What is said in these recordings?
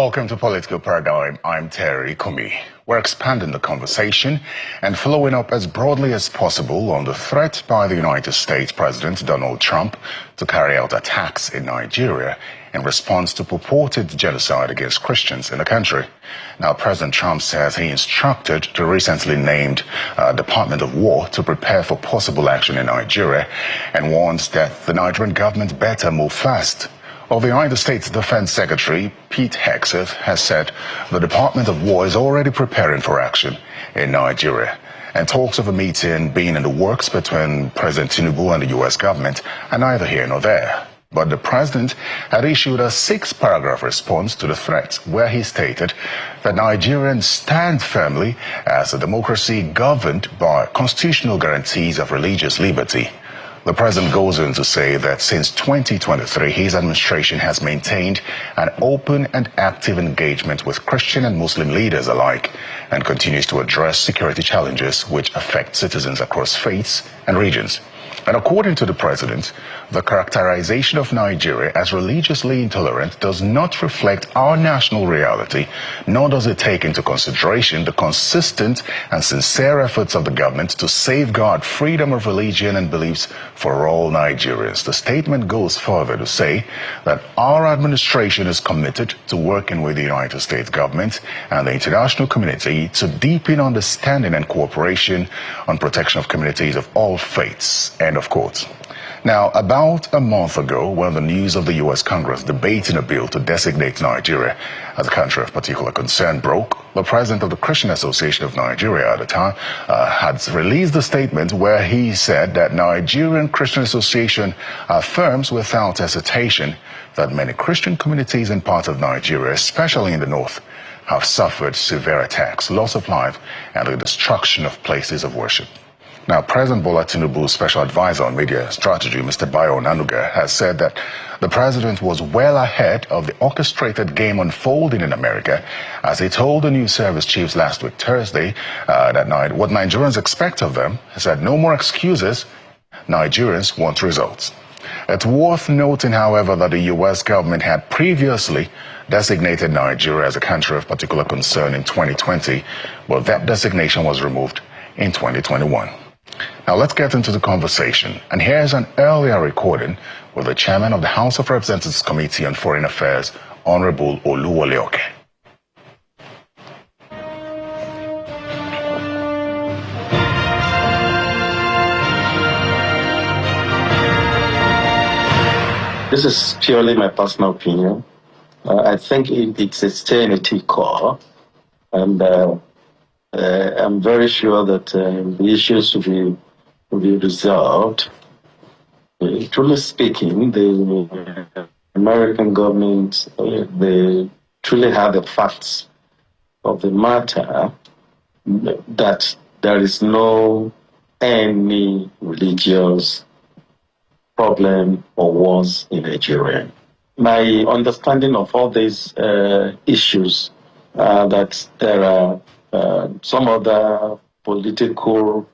Welcome to Political Paradigm. I'm Terry Kumi. We're expanding the conversation and following up as broadly as possible on the threat by the United States President Donald Trump to carry out attacks in Nigeria in response to purported genocide against Christians in the country. Now, President Trump says he instructed the recently named Department of War to prepare for possible action in Nigeria and warns that the Nigerian government better move fast. Well, the United States Defense Secretary Pete Hegseth has said the Department of War is already preparing for action in Nigeria, and talks of a meeting being in the works between President Tinubu and the U.S. government are neither here nor there. But the president had issued a 6-paragraph response to the threat, where he stated that Nigerians stand firmly as a democracy governed by constitutional guarantees of religious liberty. The president goes on to say that since 2023, his administration has maintained an open and active engagement with Christian and Muslim leaders alike and continues to address security challenges which affect citizens across faiths and regions. And according to the president, the characterization of Nigeria as religiously intolerant does not reflect our national reality, nor does it take into consideration the consistent and sincere efforts of the government to safeguard freedom of religion and beliefs for all Nigerians. The statement goes further to say that our administration is committed to working with the United States government and the international community to deepen understanding and cooperation on protection of communities of all faiths. End of quote. Now, about a month ago, when the news of the U.S. Congress debating a bill to designate Nigeria as a country of particular concern broke, the president of the Christian Association of Nigeria at the time had released a statement where he said that Nigerian Christian Association affirms without hesitation that many Christian communities in parts of Nigeria, especially in the north, have suffered severe attacks, loss of life, and the destruction of places of worship. Now, President Bola Tinubu's special advisor on media strategy, Mr. Bayo Onanuga, has said that the president was well ahead of the orchestrated game unfolding in America, as he told the news service chiefs last week, Thursday, that night, what Nigerians expect of them. He said, no more excuses. Nigerians want results. It's worth noting, however, that the U.S. government had previously designated Nigeria as a country of particular concern in 2020, but that designation was removed in 2021. Now let's get into the conversation, and here's an earlier recording with the chairman of the House of Representatives Committee on Foreign Affairs, Honorable Oluwole Oke. This is purely my personal opinion. I think it's a stay-in-a-tea call, and I'm very sure that the issues will be resolved. Truly speaking, the American government, they truly have the facts of the matter that there is no any religious problem or wars in Nigeria. My understanding of all these issues that there are some other political,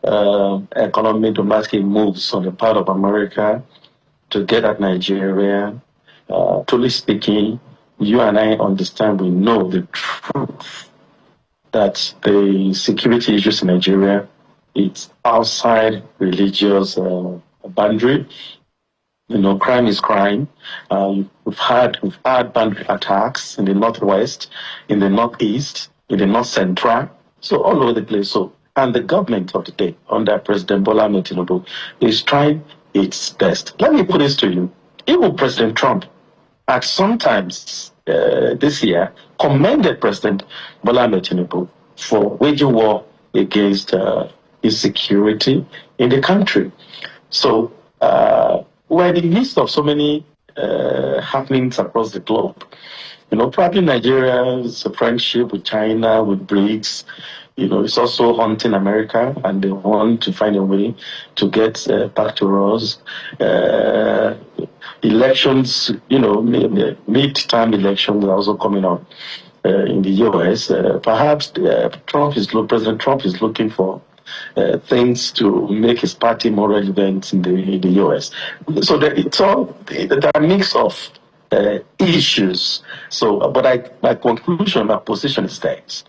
economic, domestic moves on the part of America to get at Nigeria. Truly speaking, you and I understand, we know the truth that the security issues in Nigeria, it's outside religious boundary. You know, crime is crime. We've had boundary attacks in the northwest, in the northeast, in the north central, so all over the place. So, and the government of the day, under President Bola Tinubu, is trying its best. Let me put this to you. Even President Trump, at some times this year, commended President Bola Tinubu for waging war against insecurity in the country. So, we're in the midst of so many happenings across the globe. You know, probably Nigeria's friendship with China, with BRICS, you know, it's also haunting America, and they want to find a way to get back to us. Elections, you know, mid-term elections are also coming up in the U.S. Perhaps President Trump is looking for things to make his party more relevant in the U.S. So there are a mix of issues. So, but my conclusion, my position states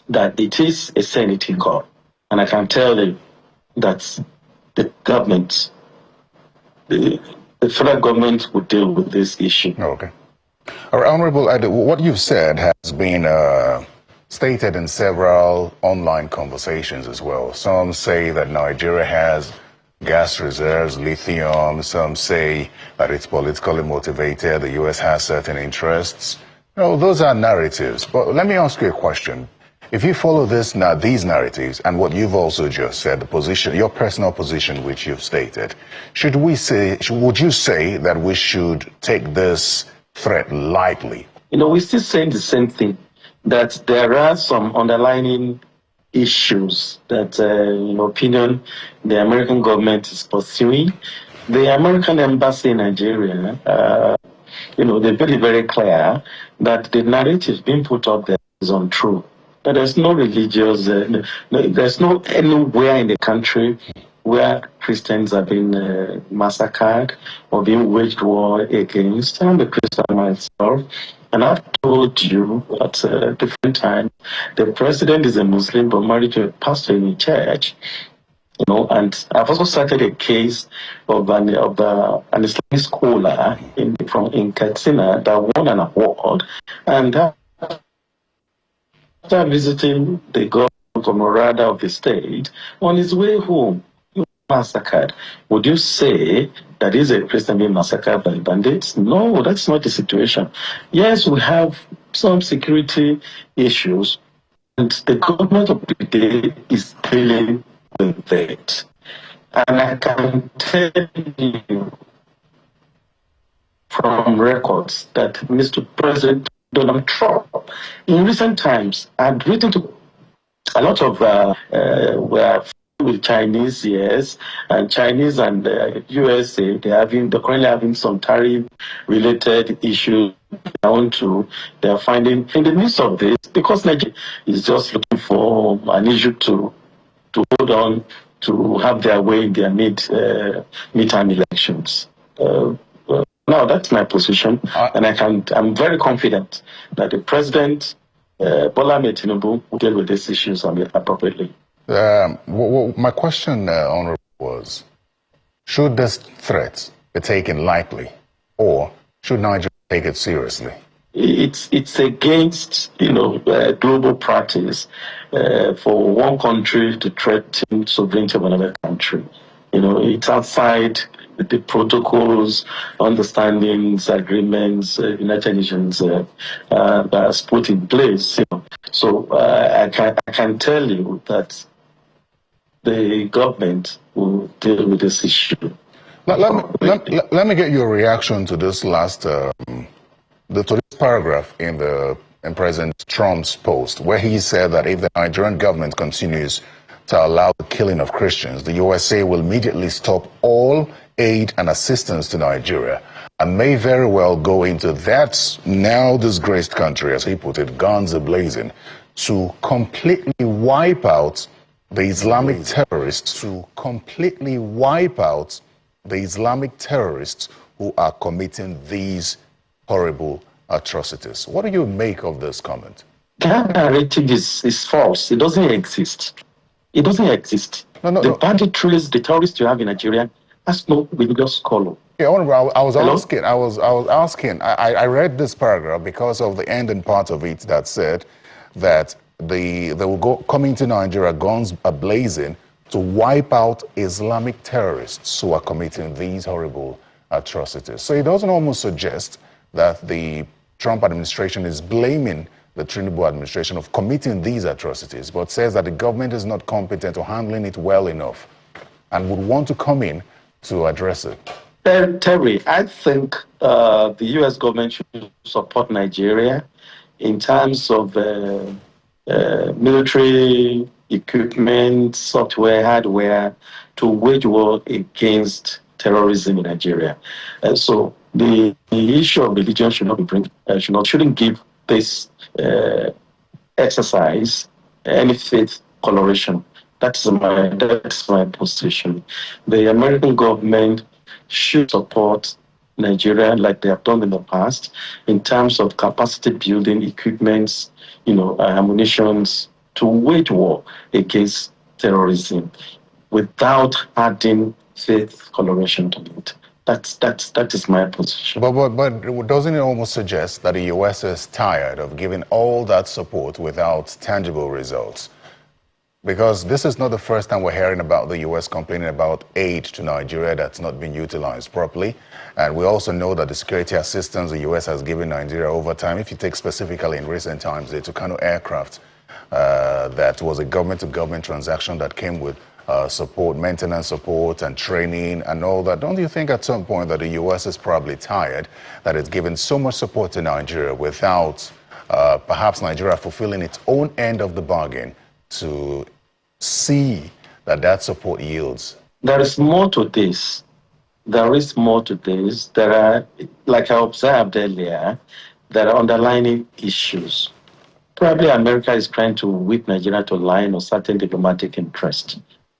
that it is a sanity call, and I can tell you that the government, the federal government, will deal with this issue. Okay. All right, Honorable, what you've said has been stated in several online conversations as well. Some say that Nigeria has gas reserves, lithium. Some say that it's politically motivated. The U.S. has certain interests. No, those are narratives. But let me ask you a question. If you follow these narratives and what you've also just said, the position, your personal position, which you've stated, would you say that we should take this threat lightly? We're still saying the same thing, that there are some underlying issues that, in opinion, the American government is pursuing. The American embassy in Nigeria, they're very, very clear that the narrative being put up there is untrue. That there's no religious, there's no anywhere in the country where Christians have been massacred or being waged war against. I'm a Christian myself, and I've told you at different times, the president is a Muslim but married to a pastor in a church. And I've also cited a case of an Islamic scholar in Katsina that won an award, and after visiting the governor Morada of the state, on his way home, he was massacred. Would you say that is a Christian being massacred by bandits? No, that's not the situation. Yes, we have some security issues, and the government of the day is dealing with it. And I can tell you from records that Mr. President Donald Trump, in recent times, had written to a lot of were with Chinese, yes, and Chinese and USA, they're currently having some tariff-related issues. They're finding in the midst of this, because Nigeria is just looking for an issue to hold on to have their way in their midterm elections. Now, that's my position, and I'm very confident that the president, Bola Ahmed Tinubu, will deal with these issues appropriately. My question, Honorable, was, should this threat be taken lightly, or should Nigeria take it seriously? It's against, global practice for one country to threaten sovereignty of another country. It's outside the protocols, understandings, agreements, United Nations that's put in place. So I can tell you that the government will deal with this issue. Let me get your reaction to this last, to this paragraph in President Trump's post, where he said that if the Nigerian government continues to allow the killing of Christians, the USA will immediately stop all aid and assistance to Nigeria and may very well go into that now disgraced country, as he put it, guns a-blazing, to completely wipe out the Islamic terrorists, who are committing these horrible atrocities. What do you make of this comment? That narrative is false. It doesn't exist. It doesn't exist. The banditries, the terrorists you have in Nigeria, has no religious color. Yeah, I was asking. I read this paragraph because of the ending part of it that said that they will come into Nigeria, guns a-blazing, to wipe out Islamic terrorists who are committing these horrible atrocities. So it doesn't almost suggest that the Trump administration is blaming the Tinubu administration of committing these atrocities, but says that the government is not competent or handling it well enough and would want to come in to address it. Terry, I think the U.S. government should support Nigeria in terms of military equipment, software, hardware, to wage war against terrorism in Nigeria. And so the issue of religion shouldn't give this exercise any faith coloration. That's my position. The American government should support Nigeria like they have done in the past in terms of capacity building, equipments, ammunitions to wage war against terrorism without adding faith coloration to it. That is my position. But doesn't it almost suggest that the U.S. is tired of giving all that support without tangible results? Because this is not the first time we're hearing about the U.S. complaining about aid to Nigeria that's not been utilized properly. And we also know that the security assistance the U.S. has given Nigeria over time, if you take specifically in recent times, the Tucano aircraft, that was a government-to-government transaction that came with support, maintenance support and training and all that. Don't you think at some point that the U.S. is probably tired that it's given so much support to Nigeria without perhaps Nigeria fulfilling its own end of the bargain to see that that support yields? There is more to this. There is more to this. There are, like I observed earlier, there are underlying issues. Probably America is trying to whip Nigeria to line or certain diplomatic interest,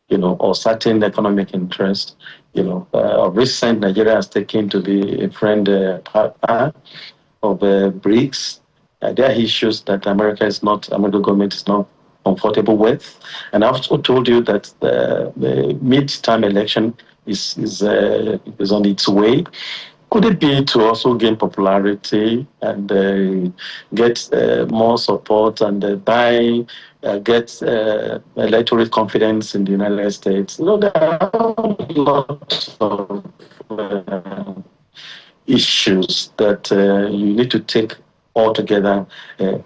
or certain economic interest. Recent Nigeria has taken to be a friend partner of BRICS. There are issues that American government is not comfortable with. And I've also told you that the mid-term election is on its way. Could it be to also gain popularity and get more support and get electoral confidence in the United States? There are lots of issues that you need to take all together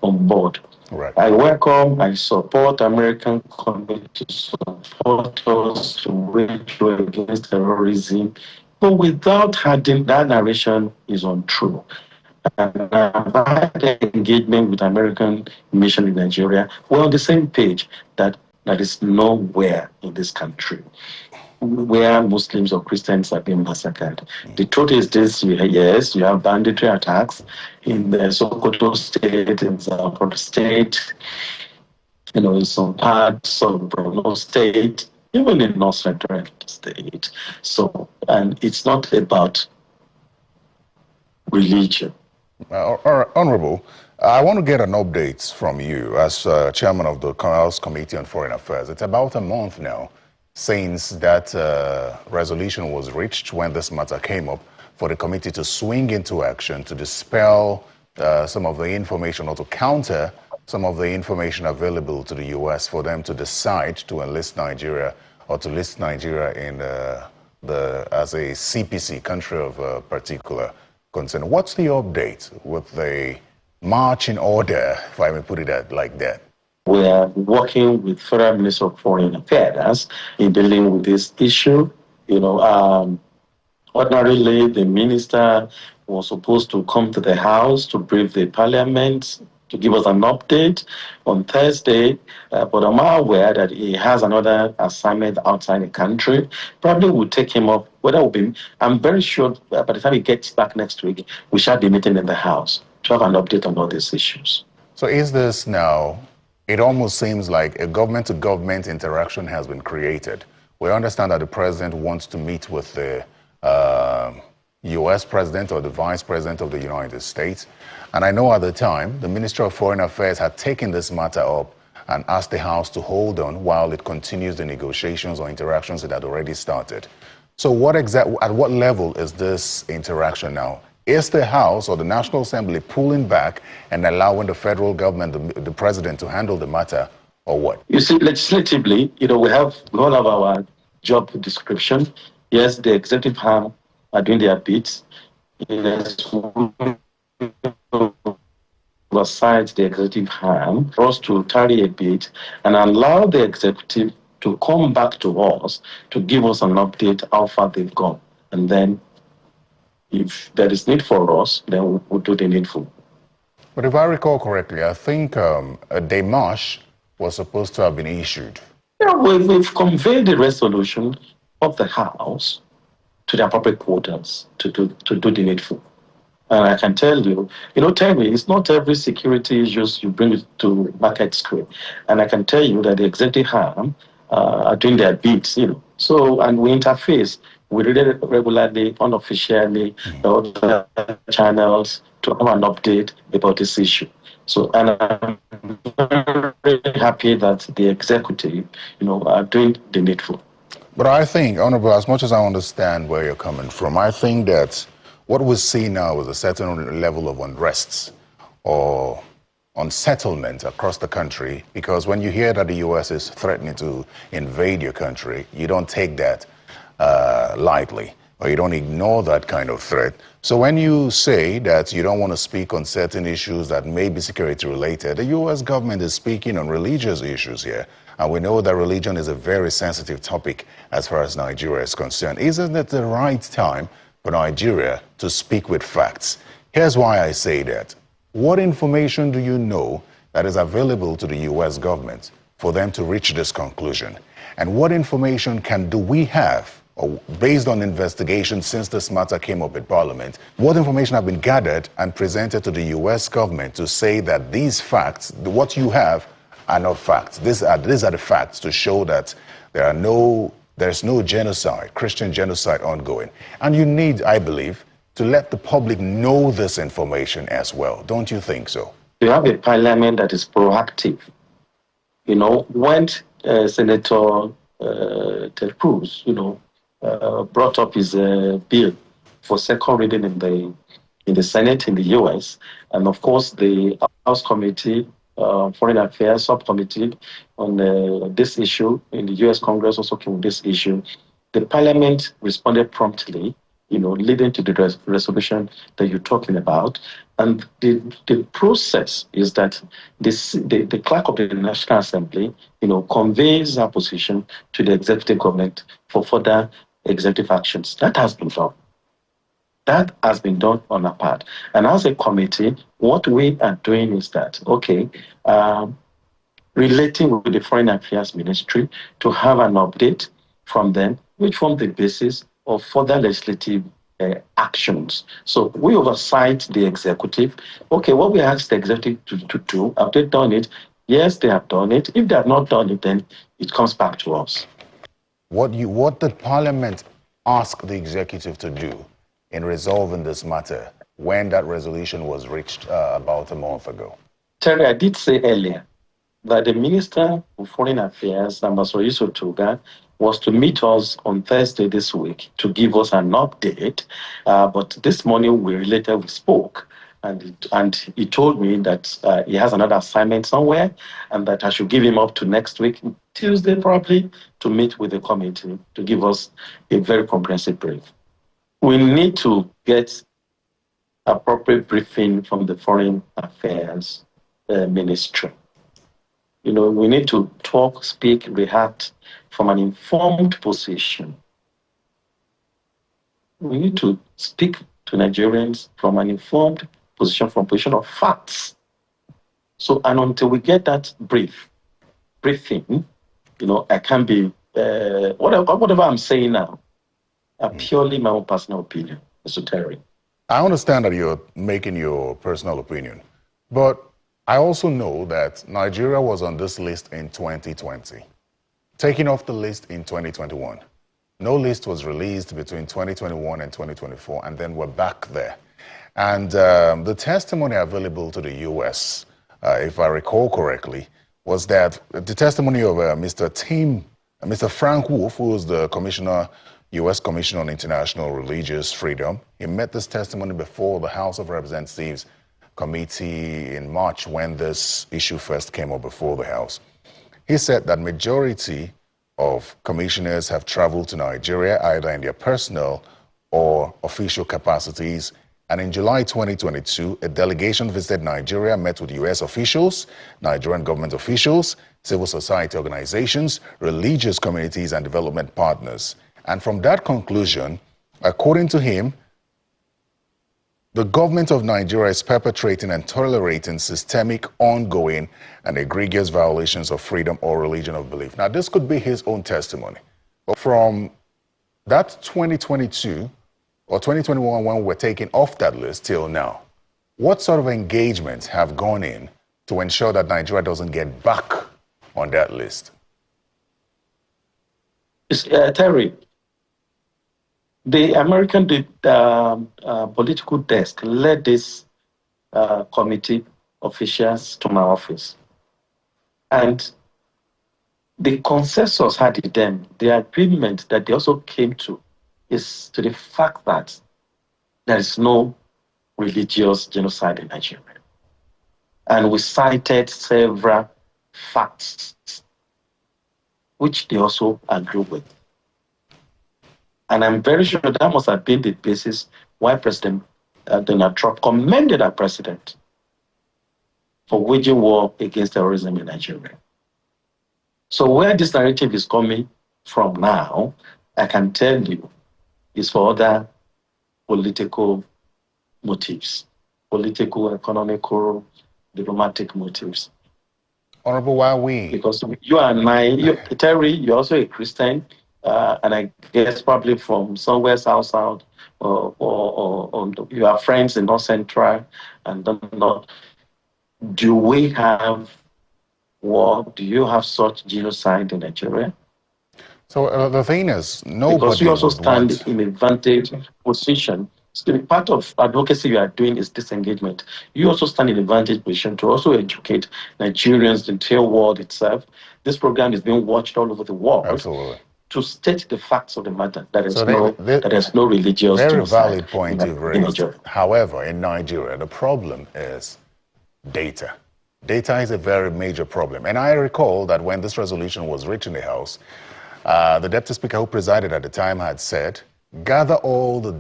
on board. Right. I support American commitment to support us to wage war against terrorism, but without adding that narration is untrue. And I've had engagement with American mission in Nigeria. We're on the same page that is nowhere in this country where Muslims or Christians are being massacred. The truth is this: yes, you have banditry attacks in the Sokoto state, in Zamfara state, in some parts of Borno state, even in North Central state. So, and it's not about religion. Honorable, I want to get an update from you as chairman of the House Committee on Foreign Affairs. It's about a month now since that resolution was reached when this matter came up for the committee to swing into action to dispel some of the information or to counter some of the information available to the U.S. for them to decide to enlist Nigeria or to list Nigeria in as a CPC, country of particular concern. What's the update with the marching order, if I may put it like that? We are working with Federal Minister of Foreign Affairs in dealing with this issue. Ordinarily, the minister was supposed to come to the House to brief the Parliament, to give us an update on Thursday, but I'm aware that he has another assignment outside the country. Probably will take him up. I'm very sure by the time he gets back next week, we shall be meeting in the House to have an update on all these issues. So is this now, it almost seems like a government-to-government interaction has been created. We understand that the president wants to meet with the U.S. president or the vice president of the United States. And I know at the time, the Minister of Foreign Affairs had taken this matter up and asked the House to hold on while it continues the negotiations or interactions that had already started. So at what level is this interaction now? Is the House or the National Assembly pulling back and allowing the federal government, the president, to handle the matter, or what? You see, legislatively, we all have our job description. Yes, the executive arm are doing their bits. Oversight the executive arm for us to tarry a bit and allow the executive to come back to us to give us an update how far they've gone. And then if there is need for us, then we'll do the needful. But if I recall correctly, I think a démarche was supposed to have been issued. Yeah, we've conveyed the resolution of the House to the appropriate quarters to do the needful. And I can tell you, Terry, it's not every security issues you bring it to market square. And I can tell you that the executive arm are doing their bits, So, and we interface We read it regularly, unofficially, other channels to have an update about this issue. So, and I'm very happy that the executive, are doing the needful. But I think, Honorable, as much as I understand where you're coming from, I think that what we see now is a certain level of unrest or unsettlement across the country, because when you hear that the U.S. is threatening to invade your country, you don't take that lightly, or you don't ignore that kind of threat. So when you say that you don't want to speak on certain issues that may be security related, the U.S. government is speaking on religious issues here. And we know that religion is a very sensitive topic as far as Nigeria is concerned. Isn't it the right time for Nigeria to speak with facts? Here's why I say that. What information do you know that is available to the U.S. government for them to reach this conclusion? And what information do we have, or based on investigation since this matter came up in Parliament, what information have been gathered and presented to the U.S. government to say that these facts, what you have, are not facts? These are the facts to show that there's no genocide, Christian genocide ongoing. And you need, I believe, to let the public know this information as well. Don't you think so? You have a parliament that is proactive. When Senator Ted Cruz, brought up his bill for second reading in the Senate in the U.S., and of course the House Committee, Foreign Affairs Subcommittee on this issue in the U.S. Congress also came with this issue. The Parliament responded promptly, leading to the resolution that you're talking about. And the process is that the clerk of the National Assembly, conveys our position to the executive government for further executive actions. That has been done. That has been done on our part. And as a committee, what we are doing is that, relating with the Foreign Affairs Ministry to have an update from them, which form the basis of further legislative actions. So we oversight the executive. What we ask the executive to do, have they done it? Yes, they have done it. If they have not done it, then it comes back to us. What did Parliament ask the executive to do in resolving this matter when that resolution was reached about a month ago? Terry, I did say earlier that the Minister of Foreign Affairs, Ambassador Yusuf Tuga, was to meet us on Thursday this week to give us an update. But this morning we spoke, and he told me that he has another assignment somewhere, and that I should give him up to next week, Tuesday probably, to meet with the committee to give us a very comprehensive brief. We need to get appropriate briefing from the Foreign Affairs Ministry. We need to talk, speak, react from an informed position. We need to speak to Nigerians from an informed position, from a position of facts. So, and until we get that briefing, I can't be, whatever I'm saying now, purely my own personal opinion, Mr. Terry. I understand that you're making your personal opinion, but I also know that Nigeria was on this list in 2020, taken off the list in 2021. No list was released between 2021 and 2024, and then we're back there. And the testimony available to the U.S., if I recall correctly, was that the testimony of Mr. Frank Wolf, who was the U.S. Commissioner on International Religious Freedom. He met this testimony before the House of Representatives Committee in March when this issue first came up before the House. He said that majority of commissioners have traveled to Nigeria either in their personal or official capacities. And in July 2022, a delegation visited Nigeria, met with U.S. officials, Nigerian government officials, civil society organizations, religious communities, and development partners. And from that conclusion, according to him, the government of Nigeria is perpetrating and tolerating systemic, ongoing, and egregious violations of freedom or religion of belief. Now, this could be his own testimony. But from that 2022 or 2021, when we're taken off that list till now, what sort of engagements have gone in to ensure that Nigeria doesn't get back on that list? Terry, The American political desk led this committee officials to my office. And the consensus had in them, the agreement that they also came to, is to the fact that there is no religious genocide in Nigeria. And we cited several facts, which they also agree with. And I'm very sure that must have been the basis why President Donald Trump commended our president for waging war against terrorism in Nigeria. So where this narrative is coming from now, I can tell you, is for other political motives, political, economical, diplomatic motives. Honorable, why we? Because you and I, Terry, you're also a Christian, and I guess probably from somewhere south, or you have friends in North Central and North. Do we have war? Do you have such genocide in Nigeria? So the thing is, nobody Because you also would stand want... in a vantage position. So part of advocacy you are doing is disengagement. You also stand in a vantage position to also educate Nigerians, the entire world itself. This program is being watched all over the world. Absolutely. To state the facts of the matter. That is So that there's no religious very genocide valid point you've in raised. Nigeria. However, in Nigeria, the problem is data. Data is a very major problem. And I recall that when this resolution was reached in the House, the Deputy Speaker who presided at the time had said, gather all the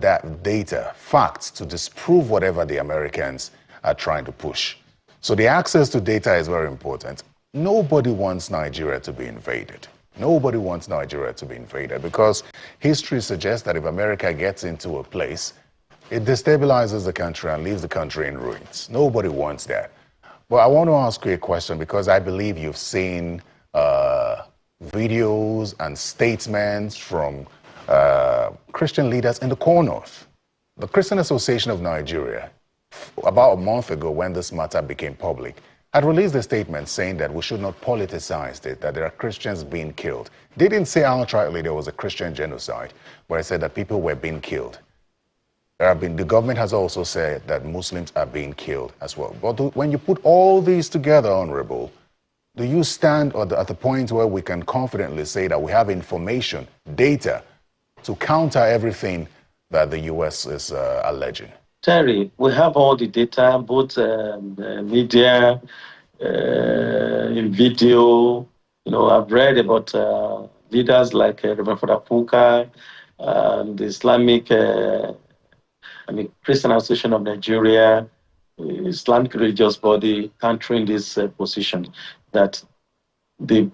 data, facts to disprove whatever the Americans are trying to push. So the access to data is very important. Nobody wants Nigeria to be invaded. Nobody wants Nigeria to be invaded because history suggests that if America gets into a place, it destabilizes the country and leaves the country in ruins. Nobody wants that. But I want to ask you a question because I believe you've seen videos and statements from Christian leaders in the core north. The Christian Association of Nigeria, about a month ago when this matter became public, had released a statement saying that we should not politicize it, that there are Christians being killed. They didn't say outrightly there was a Christian genocide, but it said that people were being killed. The government has also said that Muslims are being killed as well. But when you put all these together, Honorable, do you stand at the point where we can confidently say that we have information, data, to counter everything that the U.S. is alleging? Terry, we have all the data, both media, in video. You know, I've read about leaders like Reverend Father Puka, the Islamic, Christian Association of Nigeria, Islamic religious body countering this position that the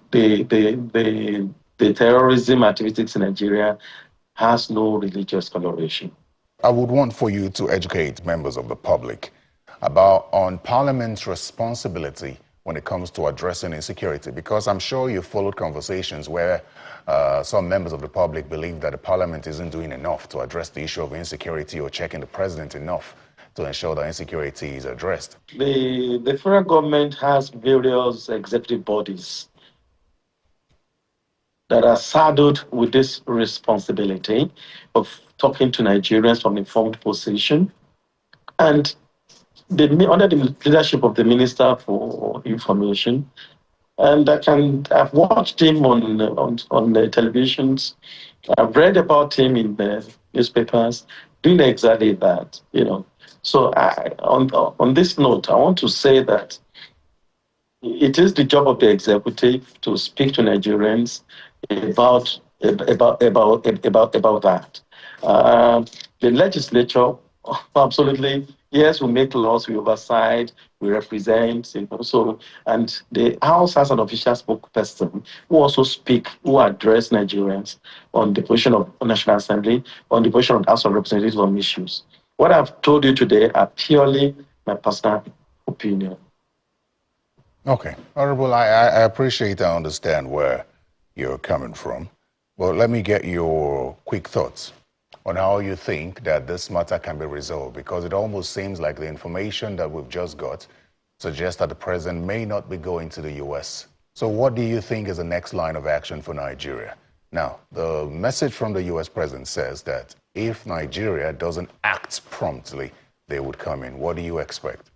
terrorism activities in Nigeria has no religious coloration. I would want for you to educate members of the public on Parliament's responsibility when it comes to addressing insecurity, because I'm sure you've followed conversations where some members of the public believe that the Parliament isn't doing enough to address the issue of insecurity or checking the president enough to ensure that insecurity is addressed. The federal government has various executive bodies that are saddled with this responsibility of talking to Nigerians from informed position. And under the leadership of the Minister for Information, and I've watched him on the televisions, I've read about him in the newspapers, doing exactly that, you know. So on this note, I want to say that it is the job of the executive to speak to Nigerians about that. The legislature, absolutely, yes, we make laws, we oversight, we represent, you know. So, and the House has an official spokesperson who also who address Nigerians on the position of National Assembly, on the position of House of Representatives on issues. What I've told you today are purely my personal opinion. Okay, Honorable, I appreciate, I understand where you're coming from, but let me get your quick thoughts on how you think that this matter can be resolved, because it almost seems like the information that we've just got suggests that the president may not be going to the U.S. So what do you think is the next line of action for Nigeria? Now, the message from the U.S. president says that if Nigeria doesn't act promptly, they would come in. What do you expect?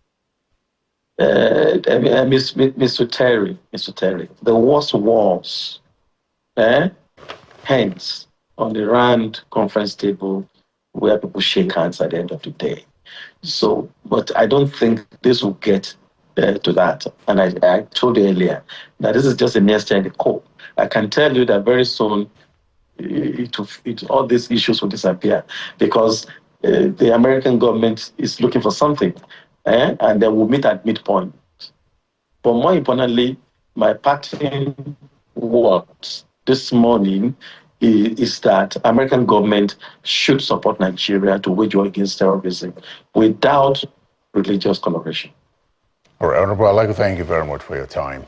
Mr. Terry, the worst was, hence, on the RAND conference table where people shake hands at the end of the day. So, but I don't think this will get to that. And I told you earlier that this is just a next in the cope. I can tell you that very soon all these issues will disappear because the American government is looking for something, and they will meet at midpoint. But more importantly, my parting words this morning is that American government should support Nigeria to wage war against terrorism without religious coloration. All right, Honorable, I'd like to thank you very much for your time.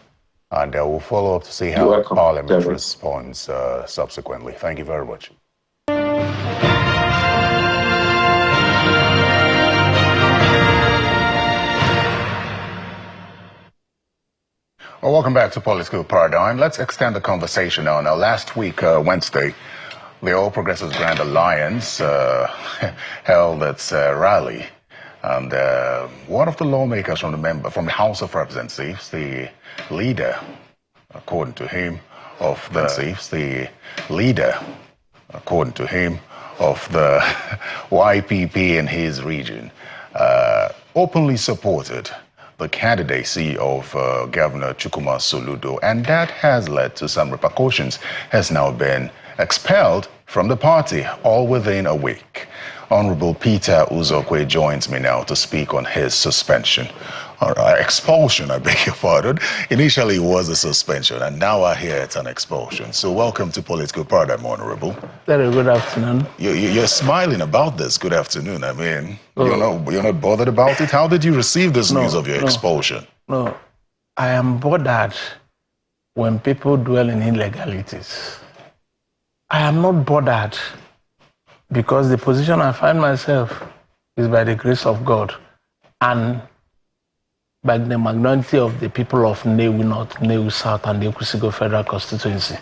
And we'll follow up to see how Parliament responds subsequently. Thank you very much. Well, welcome back to Political Paradigm. Let's extend the conversation now. Now, last week, Wednesday, the All Progressives Grand Alliance held its rally. And one of the lawmakers from the House of Representatives, the leader, according to him, of the YPP in his region, openly supported the candidacy of Governor Chukwuma Soludo, and that has led to some repercussions. Has now been expelled from the party, all within a week. Honorable Peter Uzokwe joins me now to speak on his suspension. Or expulsion, I beg your pardon. Initially it was a suspension, and now I hear it's an expulsion. So welcome to Political Paradigm, Honorable. Very good afternoon. You're smiling about this. Good afternoon. I mean, you're not bothered about it? How did you receive this news of your expulsion? No, I am bothered when people dwell in illegalities. I am not bothered because the position I find myself is by the grace of God and by the magnanimity of the people of Nnewi North, Nnewi South, and the Ekusigo Federal Constituency.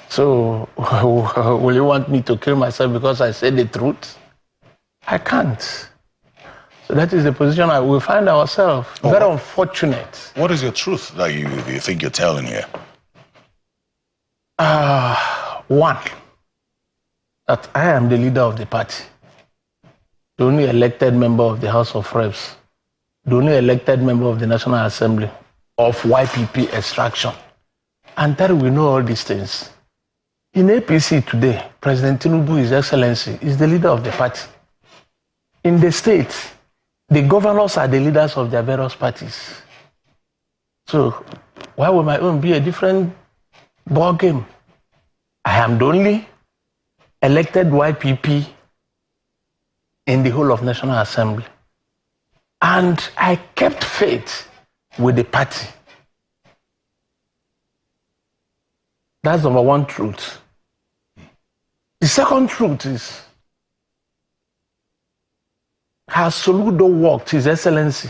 So, will you want me to kill myself because I said the truth? I can't. So that is the position I will find ourselves. Very unfortunate. What is your truth that you think you're telling here? One, that I am the leader of the party, the only elected member of the House of Reps, the only elected member of the National Assembly of YPP extraction. And that we know all these things. In APC today, President Tinubu, His Excellency, is the leader of the party. In the state, the governors are the leaders of their various parties. So why would my own be a different ball game? I am the only elected YPP in the whole of National Assembly. And I kept faith with the party. That's number one truth. The second truth is, has Soludo worked, His Excellency?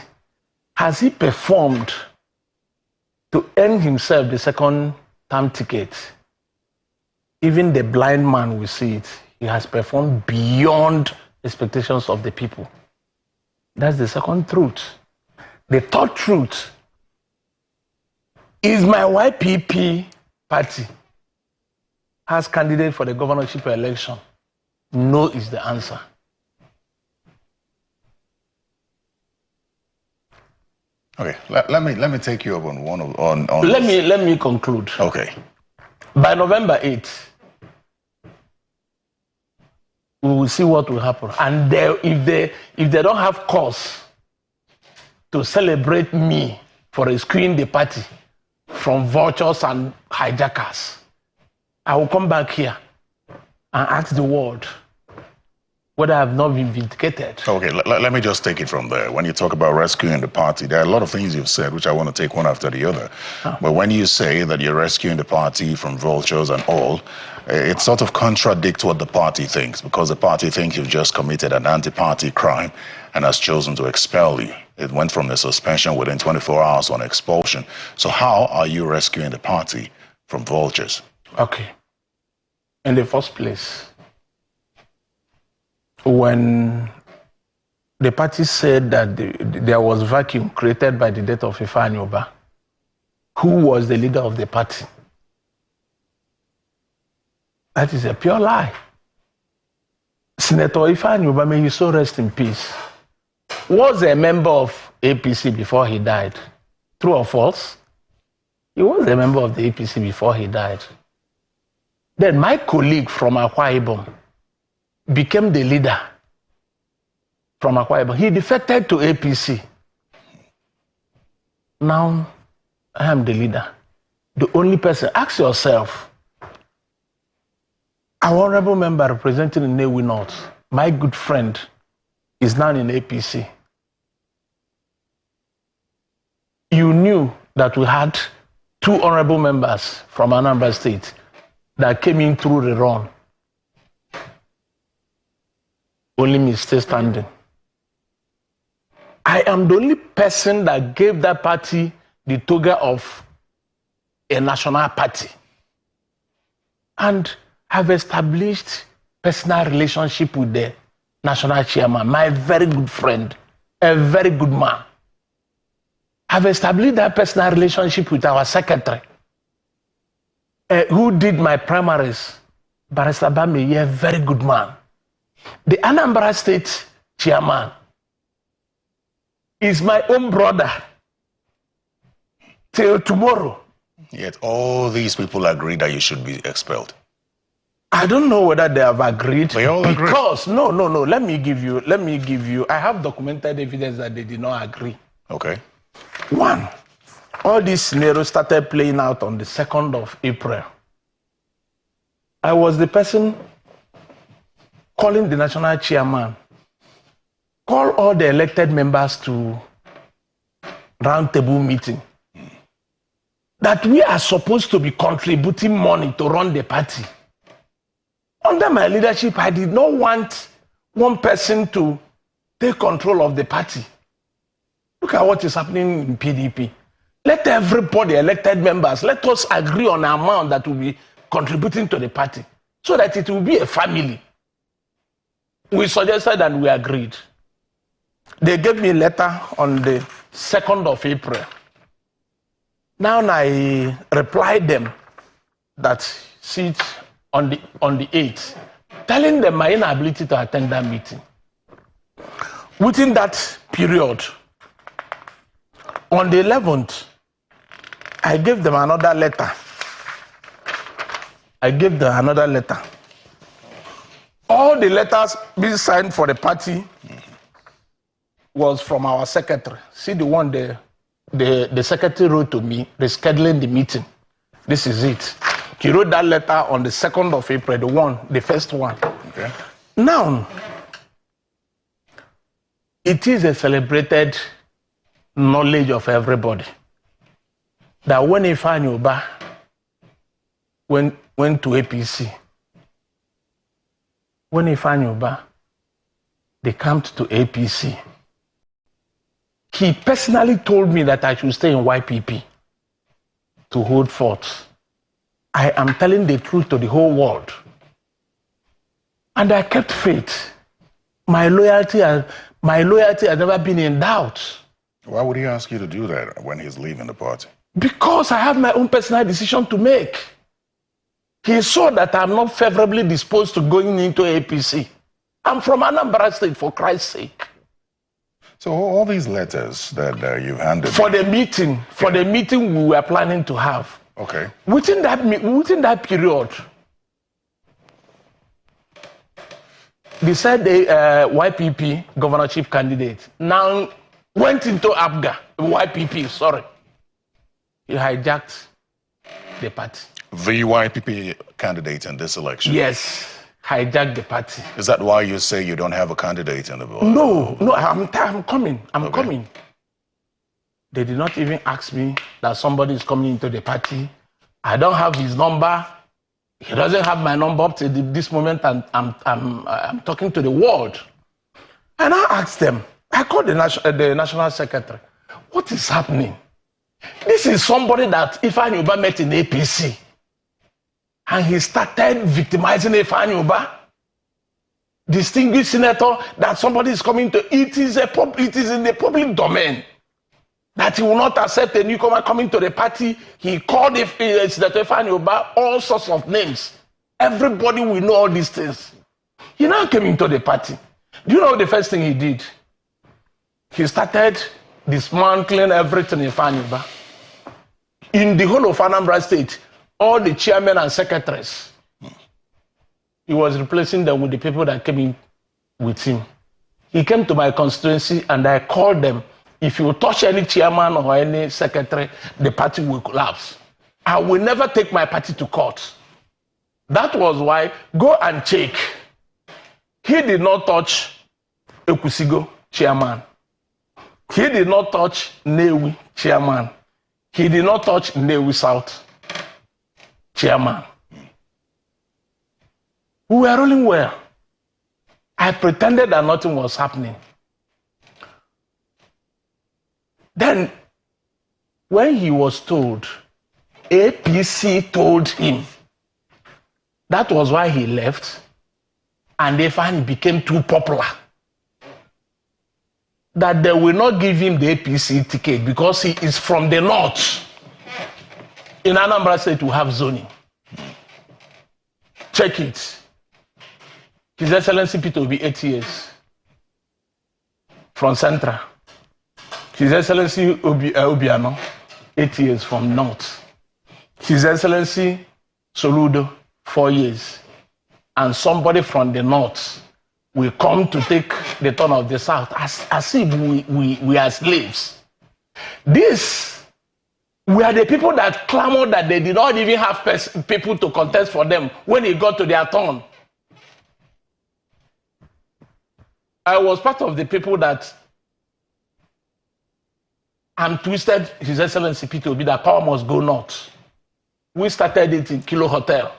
Has he performed to earn himself the second term ticket? Even the blind man will see it. He has performed beyond expectations of the people. That's the second truth. The third truth is my YPP party has candidate for the governorship election. No is the answer. Okay, let me take you up on one on. Let me conclude. Okay. By November 8th, we will see what will happen. And if they don't have cause to celebrate me for rescuing the party from vultures and hijackers, I will come back here and ask the world whether I have not been vindicated. Okay, let me just take it from there. When you talk about rescuing the party, there are a lot of things you've said, which I want to take one after the other. But when you say that you're rescuing the party from vultures and all, it sort of contradicts what the party thinks, because the party thinks you've just committed an anti-party crime and has chosen to expel you. It went from the suspension within 24 hours on expulsion. So how are you rescuing the party from vultures? Okay. In the first place, when the party said that there was vacuum created by the death of Ifeanyi Ubah, who was the leader of the party? That is a pure lie. Senator Ifeanyi Ubah, may he so rest in peace, was a member of APC before he died. True or false? He was a member of the APC before he died. Then my colleague from Akwa Ibom became the leader from Akwa Ibom. He defected to APC. Now, I am the leader. The only person. Ask yourself, our honorable member representing Nnewi North, my good friend, is now in APC. You knew that we had 2 honorable members from Anambra State that came in through the run. Only me still standing. I am the only person that gave that party the toga of a national party. And have established personal relationship with the national chairman, my very good friend, a very good man. I've established that personal relationship with our secretary, who did my primaries, Barrister Bami, a very good man. The Anambra State chairman is my own brother till tomorrow. Yet all these people agree that you should be expelled. I don't know whether they have agreed. They all agree. Because, no. Let me give you, I have documented evidence that they did not agree. Okay. 1, all these scenarios started playing out on the 2nd of April. I was the person calling the national chairman, call all the elected members to roundtable meeting, that we are supposed to be contributing money to run the party. Under my leadership, I did not want one person to take control of the party. Look at what is happening in PDP. Let everybody, elected members, let us agree on an amount that will be contributing to the party so that it will be a family. We suggested and we agreed. They gave me a letter on the 2nd of April. Now I replied them that sit on the 8th, telling them my inability to attend that meeting. Within that period, on the 11th, I gave them another letter. All the letters being signed for the party was from our secretary. See the one the secretary wrote to me, rescheduling the meeting. This is it. He wrote that letter on the 2nd of April, the first one. Okay. Now, it is a celebrated knowledge of everybody that when Ifeanyi Ubah went to APC, when Ifeanyi Ubah decamped to APC, he personally told me that I should stay in YPP to hold forth. I am telling the truth to the whole world. And I kept faith. My loyalty has never been in doubt. Why would he ask you to do that when he's leaving the party? Because I have my own personal decision to make. He saw that I'm not favorably disposed to going into APC. I'm from Anambra State, for Christ's sake. So all these letters that you've handed for the meeting we were planning to have. Okay. Within that period, they said the YPP governorship candidate now went into ABGA, YPP, sorry. He hijacked the party. The YPP candidate in this election? Yes, hijacked the party. Is that why you say you don't have a candidate in the vote? No, I'm coming. I'm coming. They did not even ask me that somebody is coming into the party. I don't have his number. He doesn't have my number up to this moment, and I'm talking to the world. And I asked them, I called the national secretary, what is happening? This is somebody that Ifeanyi Ubah met in APC. And he started victimizing Ifeanyi Ubah. distinguished senator, that somebody is coming to, it is in the public domain that he will not accept a newcomer coming to the party. He called Senator Ifeanyi Ubah all sorts of names. Everybody will know all these things. He now came into the party. Do you know the first thing he did? He started dismantling everything in Ifeanyi Ubah. In the whole of Anambra State, all the chairmen and secretaries, he was replacing them with the people that came in with him. He came to my constituency and I called them, if you touch any chairman or any secretary, the party will collapse. I will never take my party to court. That was why, go and check. He did not touch Ekusigo, chairman. He did not touch Newi, chairman. He did not touch Newi South, chairman. We were rolling well. I pretended that nothing was happening. Then, when he was told, APC told him, that was why he left, and Ifeanyi became too popular. That they will not give him the APC ticket because he is from the north. In Anambra State, we have zoning. Check it. His Excellency Peter will be 8 years from Central. His Excellency Obiano, 8 years from North. His Excellency Soludo, 4 years. And somebody from the North will come to take the turn of the South as if we are slaves. We are the people that clamored that they did not even have people to contest for them when it got to their turn. I was part of the people that twisted His Excellency Peter Obi that power must go north. We started it in Kilo Hotel,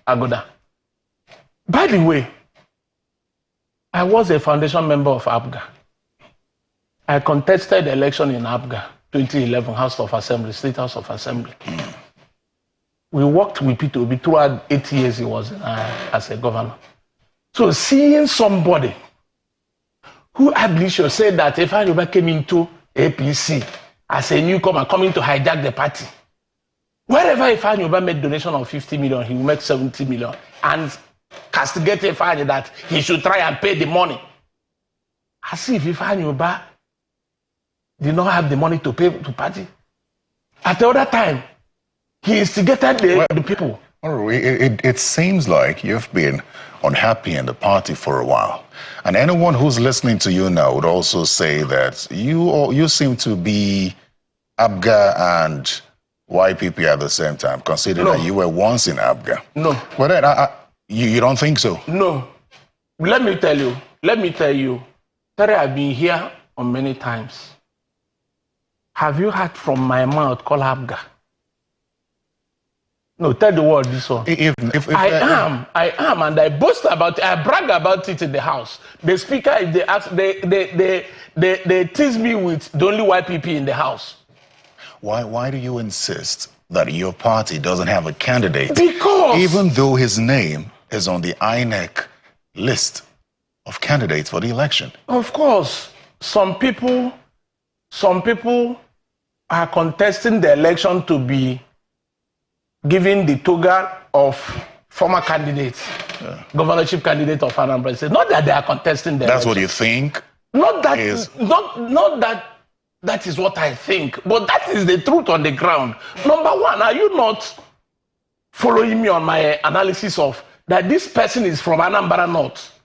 Agoda. By the way, I was a foundation member of APGA. I contested the election in APGA, 2011, House of Assembly, State House of Assembly. We worked with Peter Obi throughout 8 years he was as a governor. So seeing somebody who Ablisho said that Ifeanyi Ubah came into APC as a newcomer coming to hijack the party. Wherever Ifeanyi Ubah made donation of 50 million, he will make 70 million. And castigate Ifeanyi that he should try and pay the money. As if Ifeanyi Ubah did not have the money to pay to party. At the other time, he instigated the people. It seems like you've been unhappy in the party for a while. And anyone who's listening to you now would also say that you seem to be APGA and YPP at the same time, considering that you were once in APGA. No. But then, you don't think so? No. Let me tell you, Terry, I've been here on many times. Have you heard from my mouth called APGA? No, tell the world this one. I am, and I boast about it. I brag about it in the house. The speaker, if they ask, they tease me with the only white people in the house. Why do you insist that your party doesn't have a candidate? Because even though his name is on the INEC list of candidates for the election. Of course, some people are contesting the election to be given the toga of former candidates, governorship candidate of Anambra State. Not that they are contesting the That's election. what you think? Not that that is what I think, but that is the truth on the ground. Number one, are you not following me on my analysis of that this person is from Anambra North?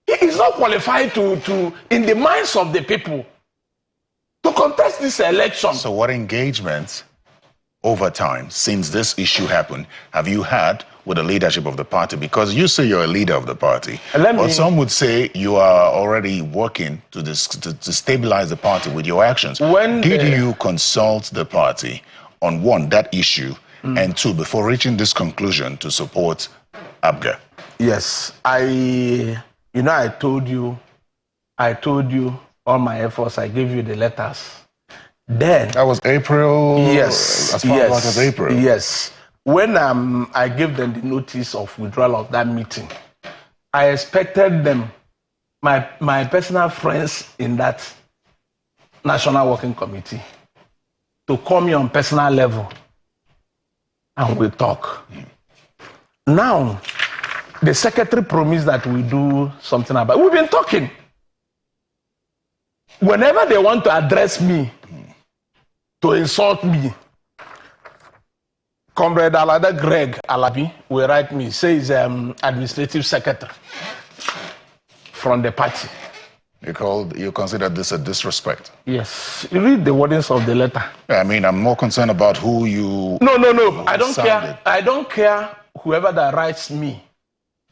He is not qualified to in the minds of the people, to contest this election. So what engagement over time, since this issue happened, have you had with the leadership of the party? Because you say you're a leader of the party, but some would say you are already working to stabilize the party with your actions. Did you consult the party on, one, that issue, and two, before reaching this conclusion to support APGA? Yes, I told you all my efforts, I gave you the letters. Then that was April. Yes, as far back as April. Yes. When I gave them the notice of withdrawal of that meeting, I expected them, my personal friends in that National Working Committee, to call me on personal level and we talk. Now, the secretary promised that we do something about it. We've been talking. Whenever they want to address me, to insult me, Comrade Alada Greg Alabi will write me, says administrative secretary from the party. You consider this a disrespect? Yes. You read the wordings of the letter. I mean, I'm more concerned about who you... No. I don't care. I don't care whoever that writes me.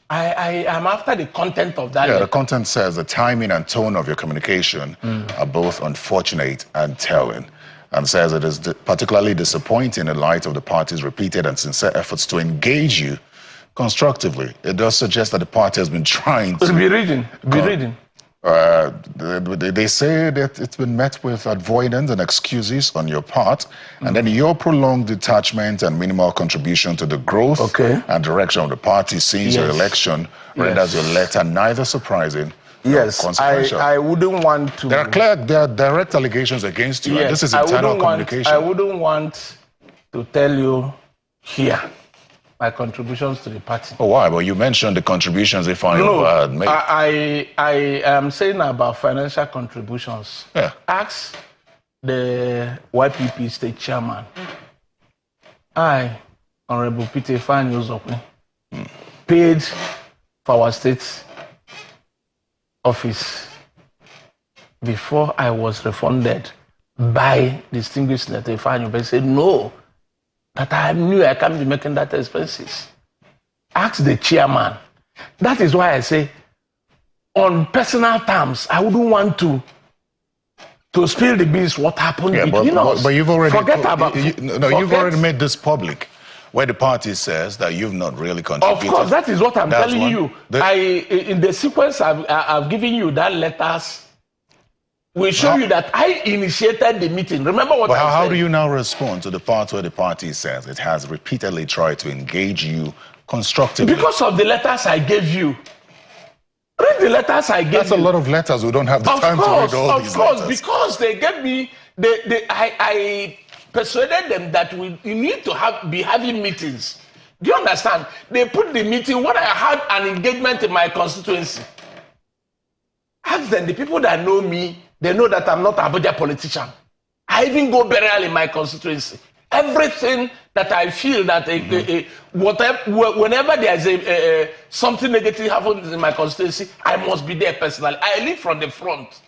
I am after the content of that letter. The content says the timing and tone of your communication are both unfortunate and telling, and says it is particularly disappointing in light of the party's repeated and sincere efforts to engage you constructively. It does suggest that the party has been trying to... Be reading. They say that it's been met with avoidance and excuses on your part, and then your prolonged detachment and minimal contribution to the growth and direction of the party since your election renders your letter neither surprising nor consequential. I wouldn't want to... There are direct allegations against you, and this is internal communication. I wouldn't want to tell you here my contributions to the party. Oh, why? Well, you mentioned the contributions if I made. I am saying about financial contributions. Yeah. Ask the YPP state chairman. I, Honorable Peter Fani Uzokwe, paid for our state office before I was refunded by distinguished Senator Fani. But said no. That I knew I can't be making that expenses. Ask the chairman. That is why I say, on personal terms, I wouldn't want to spill the beans. What happened? Yeah, but you've already you've already made this public, where the party says that you've not really contributed. Of course, that is what I'm telling you. In the sequence I've given you that letters. We show you that I initiated the meeting. Remember what I said? How do you now respond to the part where the party says it has repeatedly tried to engage you constructively? Because of the letters I gave you. Read the letters I gave you. That's a lot of letters. We don't have the time to read all these letters. Of course, because they gave me, I persuaded them that you need to be having meetings. Do you understand? They put the meeting when I had an engagement in my constituency. Ask them, the people that know me, they know that I'm not an Abuja politician. I even go burial in my constituency. Everything that I feel that whenever there's something negative happens in my constituency, I must be there personally. I live from the front.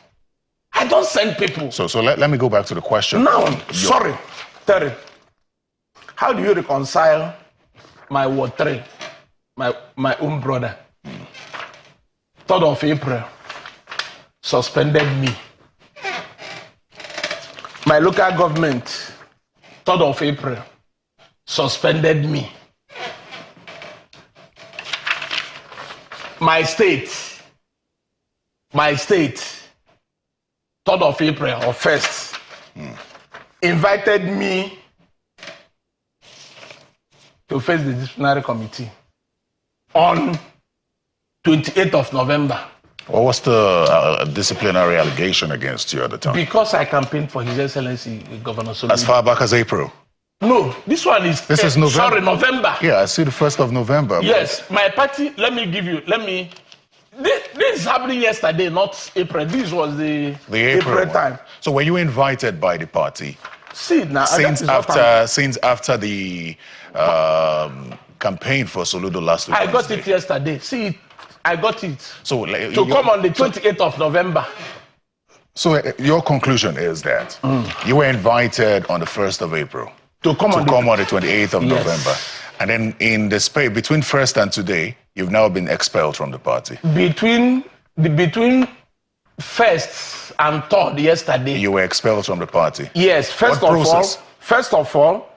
I don't send people. So let me go back to the question. Now, sorry, Terry. How do you reconcile my Ward 3, my own brother? 3rd of April, suspended me. My local government, 3rd of April, suspended me. My state, 3rd of April or 1st, invited me to face the disciplinary committee on 28th of November. What was the disciplinary allegation against you at the time? Because I campaigned for His Excellency Governor Soludo. As far back as April? No, this one is... This is November. Sorry, November. Yeah, I see the 1st of November. Yes, my party, this is happening yesterday, not April. This was the April time. So were you invited by the party? See, now... Since after the campaign for Soludo last week? I got it yesterday. See, I got it. So to come on the 28th of November. So your conclusion is that you were invited on the 1st of April to come on the 28th of November. And then in the space between 1st and today, you've now been expelled from the party. Between 1st and 3rd yesterday. You were expelled from the party. Yes, first of all,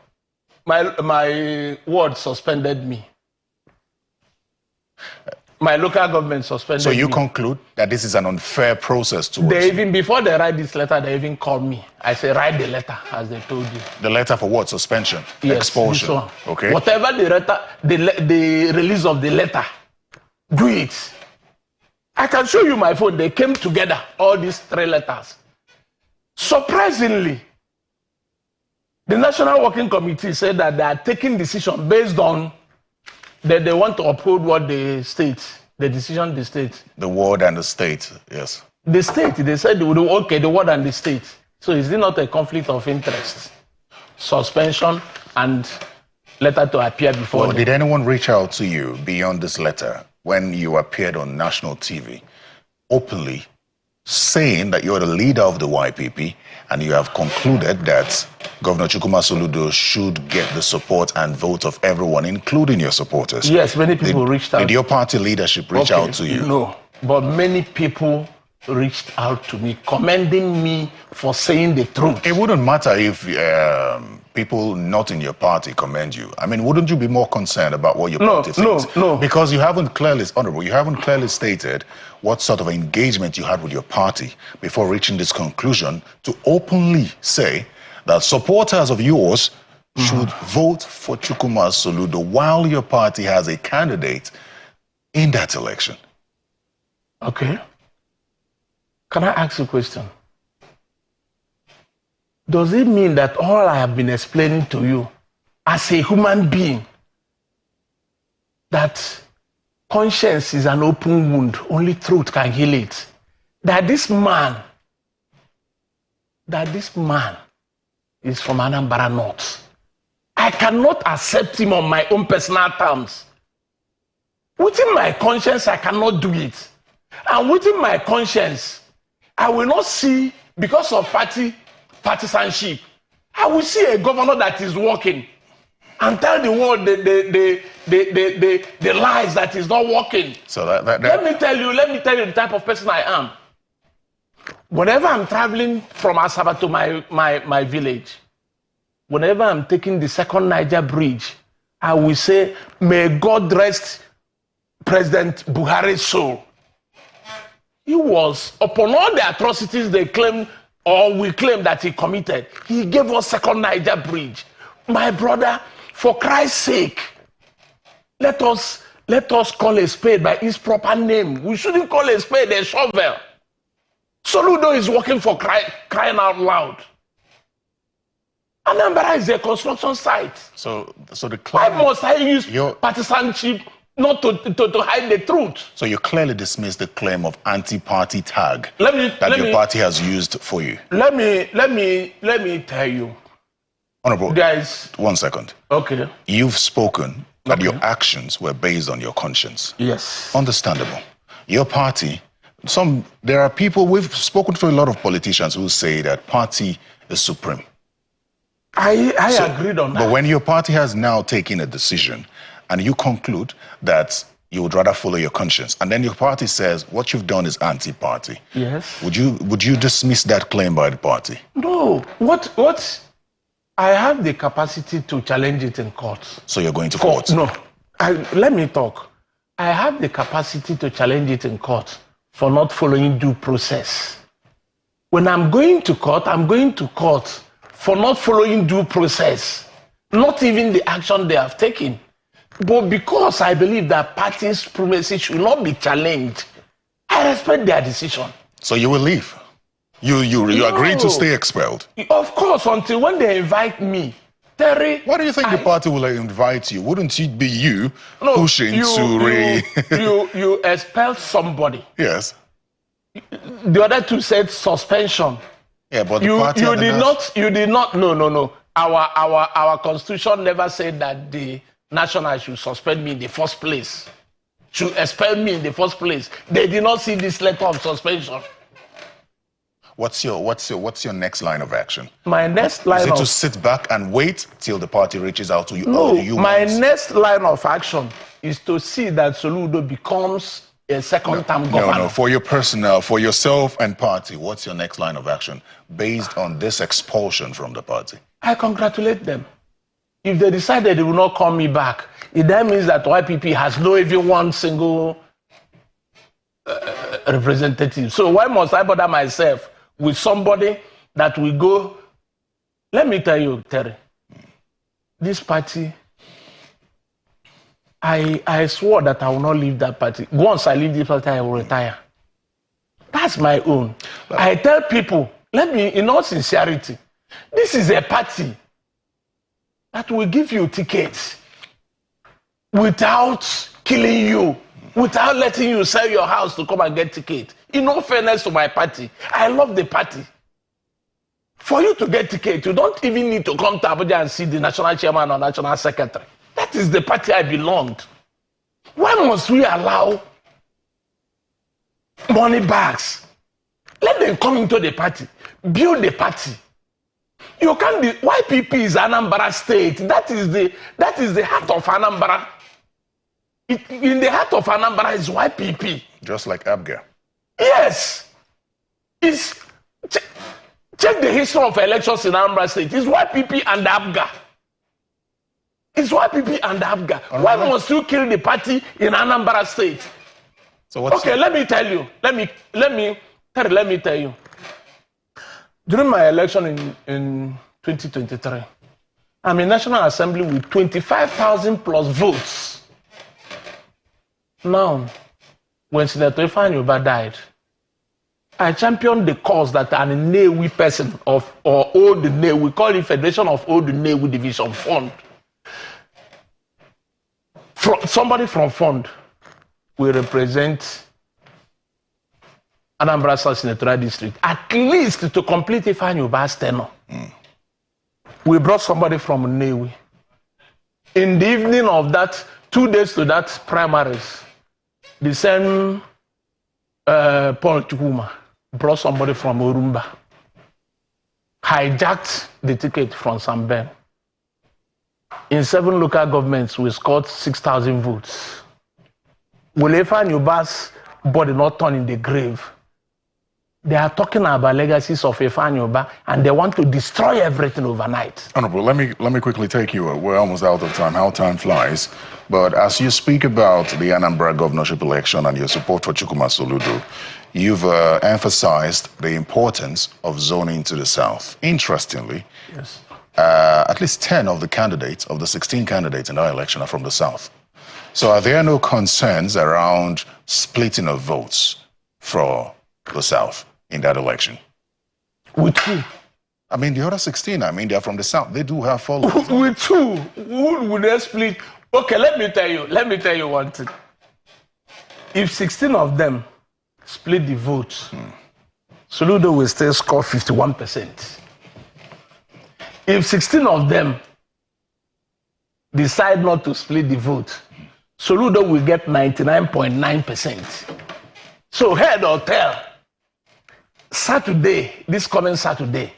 my ward suspended me. My local government suspended me. So you conclude that this is an unfair process towards you? Even before they write this letter, they even called me. I say, write the letter, as they told you. The letter for what? Suspension? Yes, expulsion? This one. Okay. Whatever the release of the letter, do it. I can show you my phone. They came together, all these 3 letters. Surprisingly, the National Working Committee said that they are taking decision based on that they want to uphold what the state, the decision the state. The ward and the state, yes. The state, they said, okay, the ward and the state. So is it not a conflict of interest? Suspension and letter to appear before. Well, did anyone reach out to you beyond this letter when you appeared on national TV openly saying that you're the leader of the YPP and you have concluded that Governor Chukwuma Soludo should get the support and vote of everyone, including your supporters? Yes, many people reached out. Did your party leadership reach out to you? No, but many people reached out to me, commending me for saying the truth. It wouldn't matter if people not in your party commend you. I mean, wouldn't you be more concerned about what your party thinks? No. Because you haven't clearly, Honorable, you haven't clearly stated what sort of engagement you had with your party before reaching this conclusion to openly say that supporters of yours should vote for Chukwuma Soludo while your party has a candidate in that election. Okay. Can I ask you a question? Does it mean that all I have been explaining to you as a human being, that conscience is an open wound, only truth can heal it? That this man is from Anambra North. I cannot accept him on my own personal terms. Within my conscience, I cannot do it. And within my conscience, I will not see, because of partisanship, I will see a governor that is working and tell the world the lies that is not working. So that Let me tell you the type of person I am. Whenever I'm traveling from Asaba to my village, whenever I'm taking the second Niger bridge, I will say, may God rest President Buhari's soul. He was, upon all the atrocities they claim, or we claim that he committed, he gave us second Niger bridge. My brother, for Christ's sake, let us call a spade by its proper name. We shouldn't call a spade a shovel. Soludo is working for crying out loud. Anambra is a construction site. So the claim, why must I use partisanship not to hide the truth? So you clearly dismiss the claim of anti-party tag that your party has used for you. Let me tell you. Honorable, guys. 1 second. Okay. You've spoken that your actions were based on your conscience. Yes. Understandable. Your party, there are people, we've spoken to a lot of politicians who say that party is supreme. I agreed on that. But when your party has now taken a decision and you conclude that you would rather follow your conscience, and then your party says what you've done is anti-party. Yes. Would you dismiss that claim by the party? No. What? I have the capacity to challenge it in court. So you're going to court? No. Let me talk. I have the capacity to challenge it in court for not following due process. When I'm going to court, I'm going to court for not following due process, not even the action they have taken. But because I believe that party supremacy should not be challenged, I respect their decision. So you will leave? You agree to stay expelled? Of course, until when they invite me. Terry, why do you think the party will invite you? Wouldn't it be you pushing you expel somebody? Yes. The other two said suspension. Yeah, but the party you did not. No. Our constitution never said that the national should suspend me in the first place, should expel me in the first place. They did not see this letter of suspension. What's your next line of action? My next line is it to sit back and wait till the party reaches out to you? No, my next line of action is to see that Soludo becomes a second-term governor. No, for your personnel, for yourself and party, what's your next line of action based on this expulsion from the party? I congratulate them. If they decided they will not call me back, it then means that YPP has no even one single representative. So why must I bother myself with somebody that will go? Let me tell you, Terry, this party, I swore that I will not leave that party. Once I leave this party, I will retire. That's my own. I tell people, let me, in all sincerity, this is a party that will give you tickets without killing you, without letting you sell your house to come and get tickets. In all fairness to my party, I love the party. For you to get ticket, you don't even need to come to Abuja and see the national chairman or national secretary. That is the party I belonged. Why must we allow money bags? Let them come into the party, build the party. You can't be, YPP is Anambra state. That is the heart of Anambra. In the heart of Anambra is YPP. Just like Abga. Yes. Check the history of elections in Anambra state. It's YPP and Abga. It's YPP and Abga. Why must you kill the party in Anambra state? So what's okay, let me tell you. Let me tell you. During my election in 2023, I'm in National Assembly with 25,000 plus votes. Now, when Senator Ifeanyi Ubah died, I championed the cause that an Nnewi person or Old Nnewi, we call it Federation of Old Nnewi Division Fund. Somebody from Fund will represent Anambra South Senatorial District, at least to complete Ifeanyi Ubah's tenure. We brought somebody from Nnewi. In the evening of that, 2 days to that primaries, the same Paul Chukwuma brought somebody from Orumba, hijacked the ticket from Samben. In 7 local governments, we scored 6,000 votes. Will Ifeanyi Ubah's body not turn in the grave? They are talking about legacies of Ifeanyi Ubah, and they want to destroy everything overnight. Honorable, let me quickly take you. We're almost out of time. How time flies. But as you speak about the Anambra governorship election and your support for Chukwuma Soludo, you've emphasized the importance of zoning to the south. Interestingly, yes, at least 10 of the candidates, of the 16 candidates in our election, are from the south. So are there no concerns around splitting of votes for the south in that election? With who? I mean, the other 16, I mean, they're from the south. They do have followers. With who? Who would they split? Okay, let me tell you one thing. If 16 of them split the votes, Soludo will still score 51%. If 16 of them decide not to split the vote, Soludo will get 99.9%. So head or tail, Saturday, this coming Saturday,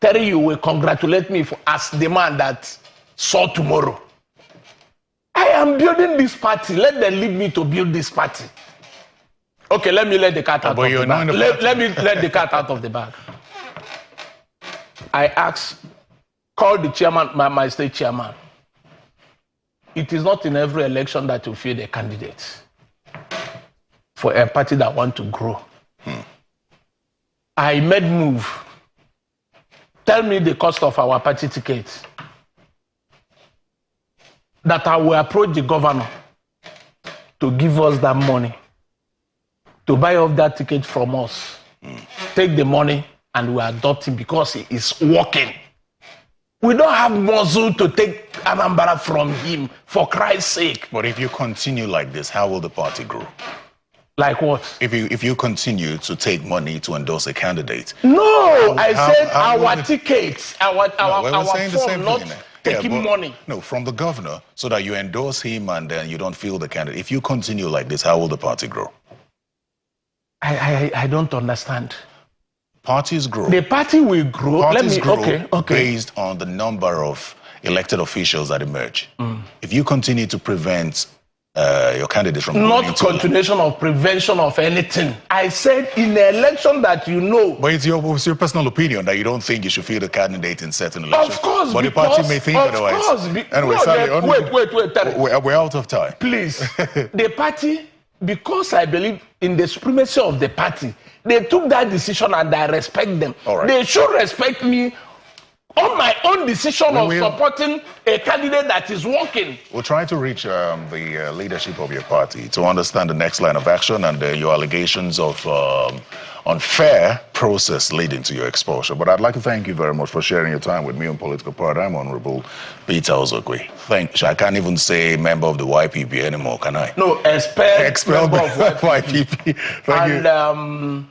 Terry, you will congratulate me as the man that saw tomorrow. I am building this party. Let them leave me to build this party. Okay, let me let the cat out of the bag. Let me let the cat out of the bag. I asked, call the chairman, my state chairman. It is not in every election that you field a candidate for a party that want to grow. I made move. Tell me the cost of our party tickets. That I will approach the governor to give us that money, to buy off that ticket from us. Take the money and we adopt him because he is working. We don't have muscle to take Anambra from him, for Christ's sake. But if you continue like this, how will the party grow? Like what? If you continue to take money to endorse a candidate. No, I said our tickets, our form, not taking money. No, from the governor, so that you endorse him and then you don't feel the candidate. If you continue like this, how will the party grow? I don't understand. Parties grow. The party will grow. Parties grow based on the number of elected officials that emerge. If you continue to prevent your candidate from not continuation of prevention of anything. I said in the election that you know. But it's your personal opinion that you don't think you should field a candidate in certain elections. Of course, but the party may think otherwise. Of course. Anyway, Wait. We're out of time. Please, the party, because I believe in the supremacy of the party, they took that decision and I respect them. All right. They should respect me on my own decision of supporting a candidate that is working. We'll try to reach the leadership of your party to understand the next line of action and your allegations of unfair process leading to your expulsion. But I'd like to thank you very much for sharing your time with me on Political Paradigm, Honorable Peter Ozokwe. I can't even say member of the YPP anymore, can I? No, expelled member of YPP. Thank you. And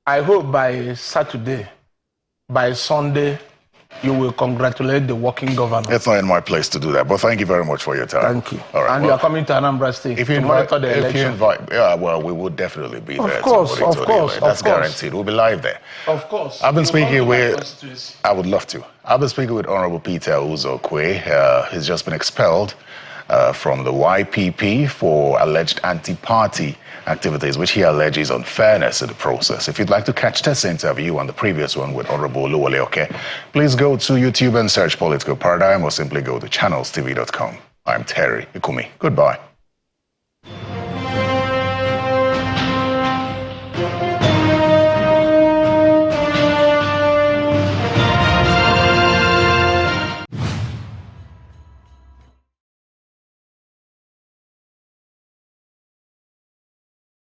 I hope by Saturday, by Sunday, you will congratulate the working governor. It's not in my place to do that, but thank you very much for your time. Thank you. All right, and you are coming to Anambra State to monitor the election. Yeah, well, we would definitely be there. Of course. That's guaranteed. We'll be live there. Of course. I've been speaking with... I would love to. I've been speaking with Honorable Peter Ozokwe. He's just been expelled from the YPP for alleged anti-party activities, which he alleges unfairness in the process. If you'd like to catch this interview and the previous one with Honorable Oluwole, please go to YouTube and search Political Paradigm or simply go to channelstv.com. I'm Terry Ikumi. Goodbye.